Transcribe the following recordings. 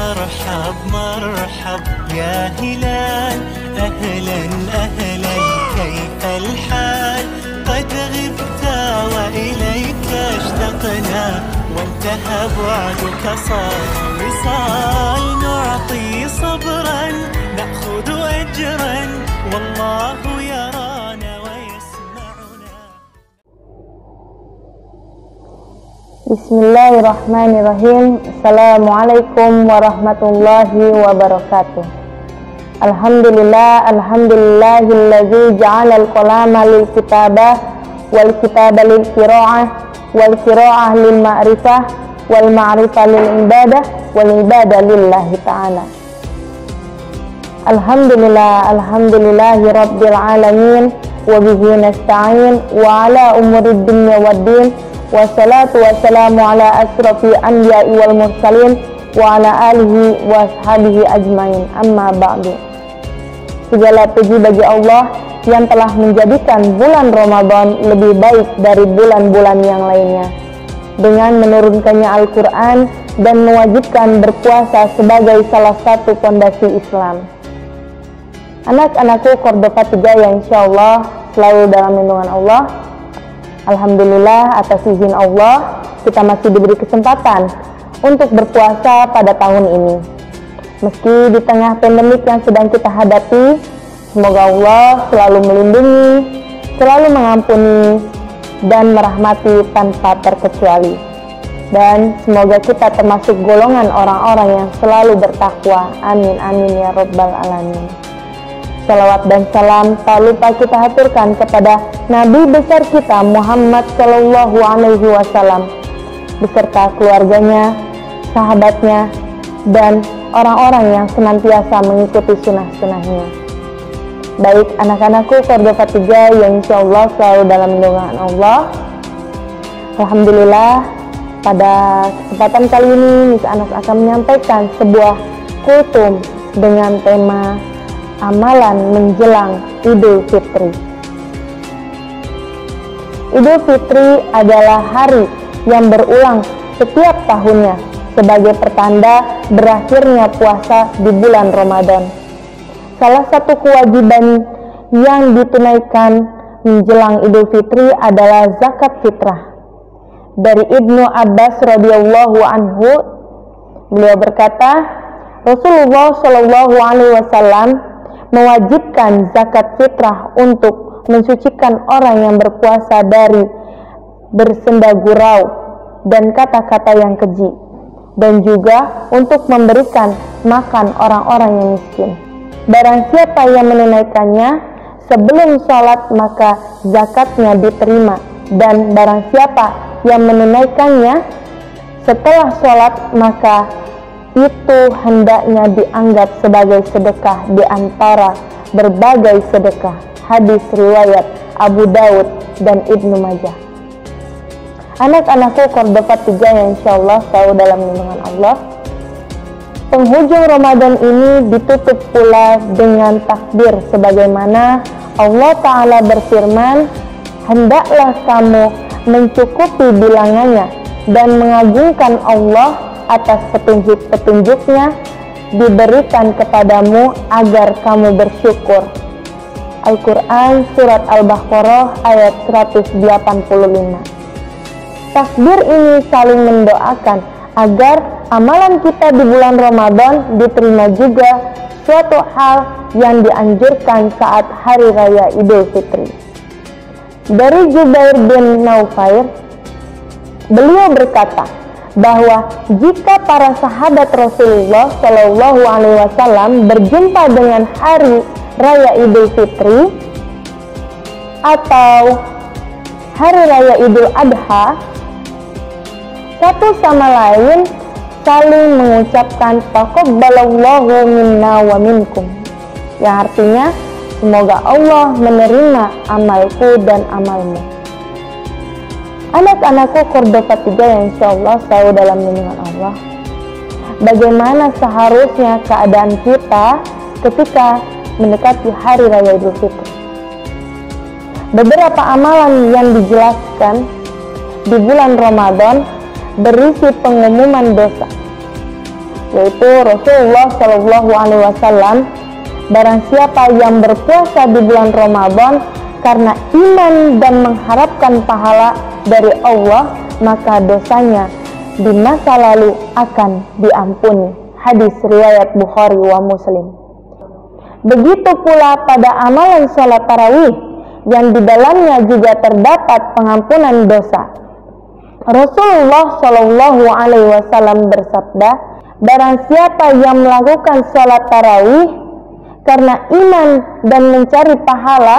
مرحب مرحب يا هلال، أهلا أهلا كيف الحال؟ قد غبت وإليك اشتقنا، وانتهى بعدك صار وصال. نعطي صبرا نأخذ أجرا، والله يرانا ويسمعنا. Bismillahirrahmanirrahim. Assalamualaikum warahmatullahi wabarakatuh. Alhamdulillahilladzi ja'alal qalama lil kitabah wal kitaba lil qiraah wal qiraah lil ma'rifah wal ma'rifah lil ibadah wal ibadah lillahi ta'ala. Alhamdulillahi rabbil alamin, wa bihi nasta'in wa ala umurid dunya waddin. Wassalatu wassalamu ala asrafi anbiya'i wal mursalin wa ala alihi wa ashabihi ajmain, amma ba'du. Segala puji bagi Allah yang telah menjadikan bulan Ramadan lebih baik dari bulan-bulan yang lainnya, dengan menurunkannya Al-Quran dan mewajibkan berpuasa sebagai salah satu fondasi Islam. Anak-anakku Cordova 3 yang insyaallah selalu dalam lindungan Allah. Alhamdulillah, atas izin Allah kita masih diberi kesempatan untuk berpuasa pada tahun ini. Meski di tengah pandemik yang sedang kita hadapi, semoga Allah selalu melindungi, selalu mengampuni, dan merahmati tanpa terkecuali. Dan semoga kita termasuk golongan orang-orang yang selalu bertakwa. Amin amin ya rabbal alamin. Salawat dan salam tak lupa kita haturkan kepada Nabi besar kita Muhammad Sallallahu Alaihi Wasallam beserta keluarganya, sahabatnya, dan orang-orang yang senantiasa mengikuti sunnah-sunnahnya. Baik anak-anakku Cordova 3 yang insyaallah selalu dalam lindungan Allah. Alhamdulillah, pada kesempatan kali ini Miss Anas akan menyampaikan sebuah kultum dengan tema amalan menjelang Idul Fitri. Idul Fitri adalah hari yang berulang setiap tahunnya sebagai pertanda berakhirnya puasa di bulan Ramadan. Salah satu kewajiban yang ditunaikan menjelang Idul Fitri adalah zakat fitrah. Dari Ibnu Abbas radhiyallahu anhu, beliau berkata, Rasulullah Shallallahu alaihi wasallam mewajibkan zakat fitrah untuk mensucikan orang yang berpuasa dari bersenda gurau dan kata-kata yang keji, dan juga untuk memberikan makan orang-orang yang miskin. Barang siapa yang menunaikannya sebelum sholat maka zakatnya diterima, dan barang siapa yang menunaikannya setelah sholat maka itu hendaknya dianggap sebagai sedekah di antara berbagai sedekah. Hadis riwayat Abu Daud dan Ibnu Majah. Anak-anakku Cordova 3 yang insyaallah selalu dalam lindungan Allah. Penghujung Ramadan ini ditutup pula dengan takbir, sebagaimana Allah Ta'ala berfirman, hendaklah kamu mencukupi bilangannya dan mengagungkan Allah atas petunjuk-petunjuknya diberikan kepadamu agar kamu bersyukur. Al-Quran Surat Al-Baqarah ayat 185. Takbir ini saling mendoakan agar amalan kita di bulan Ramadan diterima juga, suatu hal yang dianjurkan saat Hari Raya Idul Fitri. Dari Jubair bin Naufair, beliau berkata bahwa jika para sahabat Rasulullah Shallallahu Alaihi Wasallam berjumpa dengan Hari Raya Idul Fitri atau Hari Raya Idul Adha, satu sama lain saling mengucapkan taqabbalallahu minna wa minkum, yang artinya semoga Allah menerima amalku dan amalmu. Anak-anakku Cordova 3 yang insyaallah selalu dalam lindungan Allah. Bagaimana seharusnya keadaan kita ketika mendekati Hari Raya Idul Fitri? Beberapa amalan yang dijelaskan di bulan Ramadan berisi pengumuman dosa, yaitu Rasulullah Shallallahu Alaihi Wasallam, barang siapa yang berpuasa di bulan Ramadan karena iman dan mengharapkan pahala dari Allah, maka dosanya di masa lalu akan diampuni. Hadis riwayat Bukhari wa Muslim. Begitu pula pada amalan sholat tarawih yang di dalamnya juga terdapat pengampunan dosa. Rasulullah Shallallahu Alaihi Wasallam bersabda, barang siapa yang melakukan sholat tarawih karena iman dan mencari pahala,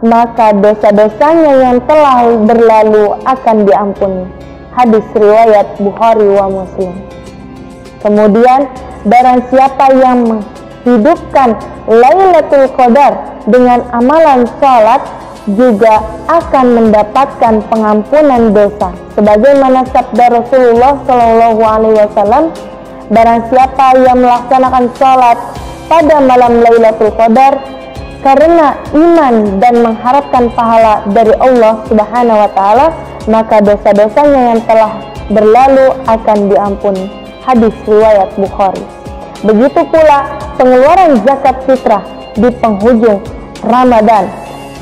maka dosa-dosanya yang telah berlalu akan diampuni. Hadis riwayat Bukhari wa Muslim. Kemudian barang siapa yang menghidupkan Lailatul Qadar dengan amalan sholat juga akan mendapatkan pengampunan dosa. Sebagaimana sabda Rasulullah Shallallahu Alaihi Wasallam, barang siapa yang melaksanakan sholat pada malam Lailatul Qadar karena iman dan mengharapkan pahala dari Allah Subhanahu wa Ta'ala, maka dosa-dosanya yang telah berlalu akan diampuni. Hadis riwayat Bukhari. Begitu pula pengeluaran zakat fitrah di penghujung Ramadan,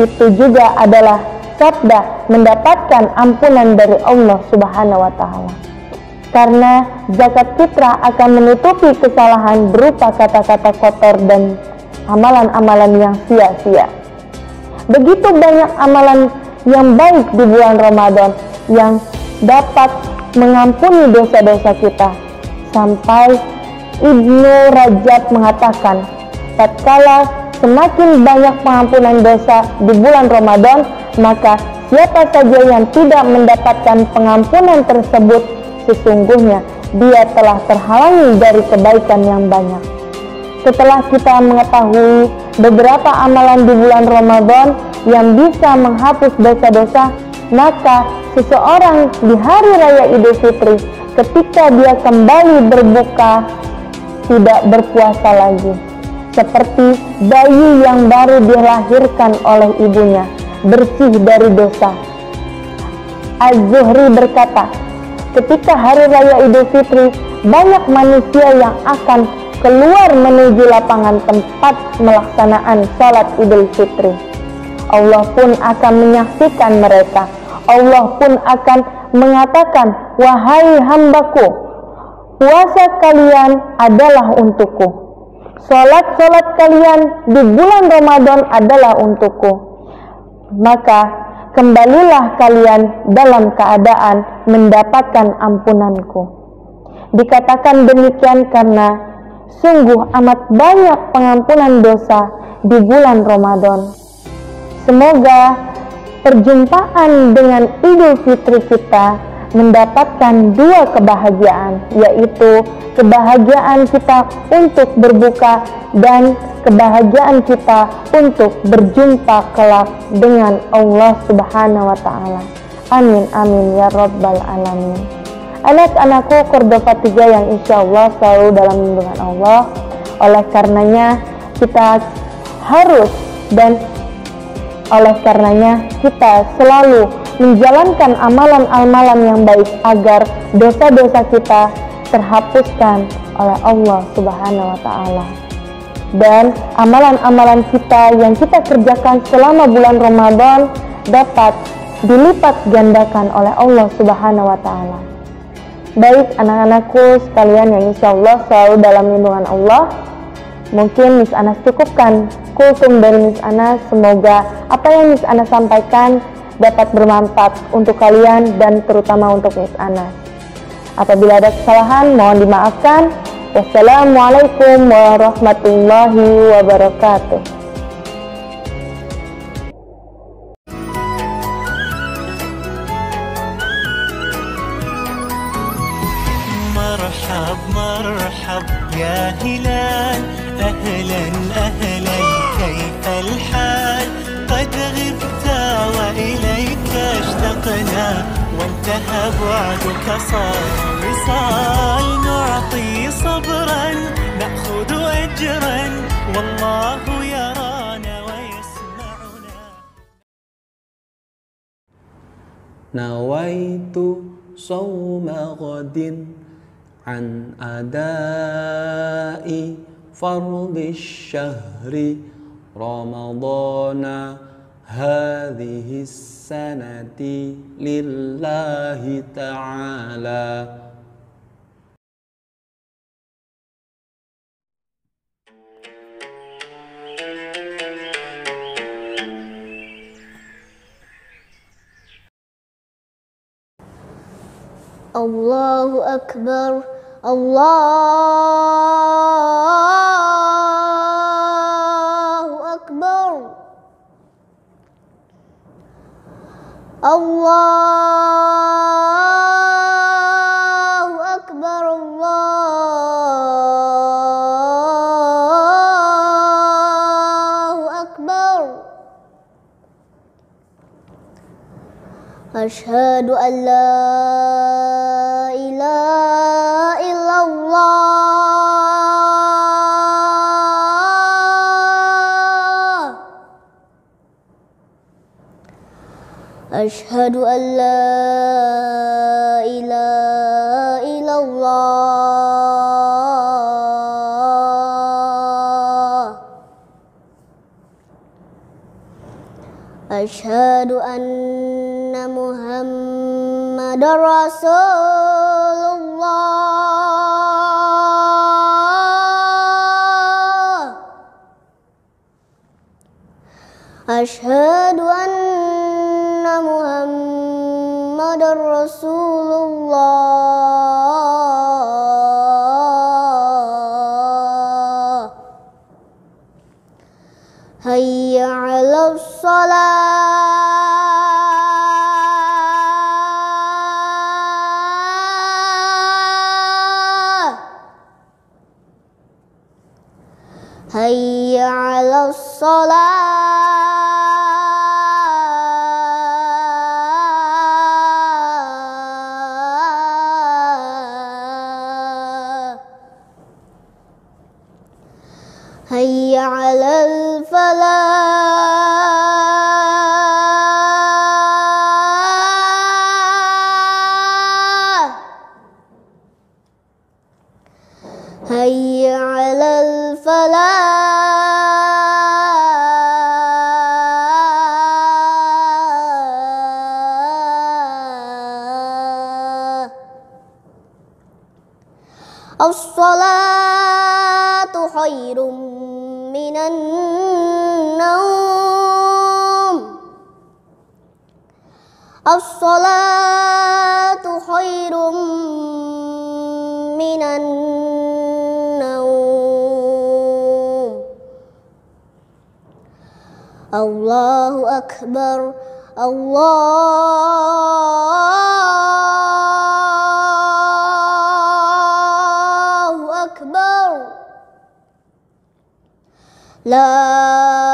itu juga adalah sabda mendapatkan ampunan dari Allah Subhanahu wa Ta'ala. Karena zakat fitrah akan menutupi kesalahan berupa kata-kata kotor dan amalan-amalan yang sia-sia. Begitu banyak amalan yang baik di bulan Ramadan yang dapat mengampuni dosa-dosa kita. Sampai Ibnu Rajab mengatakan, tatkala semakin banyak pengampunan dosa di bulan Ramadan, maka siapa saja yang tidak mendapatkan pengampunan tersebut, sesungguhnya dia telah terhalangi dari kebaikan yang banyak. Setelah kita mengetahui beberapa amalan di bulan Ramadan yang bisa menghapus dosa-dosa, maka seseorang di hari raya Idul Fitri ketika dia kembali berbuka tidak berpuasa lagi, seperti bayi yang baru dilahirkan oleh ibunya, bersih dari dosa. Az-Zuhri berkata, ketika hari raya Idul Fitri, banyak manusia yang akan keluar menuju lapangan tempat melaksanaan sholat Idul Fitri. Allah pun akan menyaksikan mereka. Allah pun akan mengatakan, wahai hambaku, puasa kalian adalah untukku, sholat-sholat kalian di bulan Ramadan adalah untukku, maka kembalilah kalian dalam keadaan mendapatkan ampunanku. Dikatakan demikian karena sungguh amat banyak pengampunan dosa di bulan Ramadan. Semoga perjumpaan dengan Idul Fitri kita mendapatkan dua kebahagiaan, yaitu kebahagiaan kita untuk berbuka dan kebahagiaan kita untuk berjumpa kelak dengan Allah Subhanahu wa Ta'ala. Amin amin ya rabbal alamin. Anak-anakku Cordova 3 yang insya Allah selalu dalam lindungan Allah. Oleh karenanya kita harus dan oleh karenanya kita selalu menjalankan amalan-amalan yang baik agar dosa-dosa kita terhapuskan oleh Allah Subhanahu wa Ta'ala. Dan amalan-amalan kita yang kita kerjakan selama bulan Ramadan dapat dilipat gandakan oleh Allah Subhanahu wa Ta'ala. Baik anak-anakku sekalian yang insya Allah selalu dalam lindungan Allah, mungkin Miss Anas cukupkan kultum dari Miss Anas. Semoga apa yang Miss Anas sampaikan dapat bermanfaat untuk kalian dan terutama untuk Miss Anas. Apabila ada kesalahan mohon dimaafkan. Wassalamualaikum warahmatullahi wabarakatuh. مرحب مرحب يا هلال أهلا أهلا كيف الحال قد غبت وإليك اشتقنا وانتهى بعدك صار وصال نعطي صبرا نأخذ أجرا والله يرانا ويسمعنا. نويت صوم غد an adai fardhi syahri ramadana hadhihi sanati lillahi ta'ala. Allahu Akbar, Allahu Akbar, Allahu Akbar, Allahu Akbar. Asyhadu an la ilaha illallah. Asyhadu an la ilaha illallah. Asyhadu anna Muhammadar Rasulullah. Asyhadu anna Muhammadar Rasulullah. Hayya 'alas shalah. Hayya 'alas shalah. Hayya 'alal falah. Hayya 'alal falah. As-salatu khairum minan naum. As-salatu khairum minan naum. Allahu Akbar, Allahu Akbar. La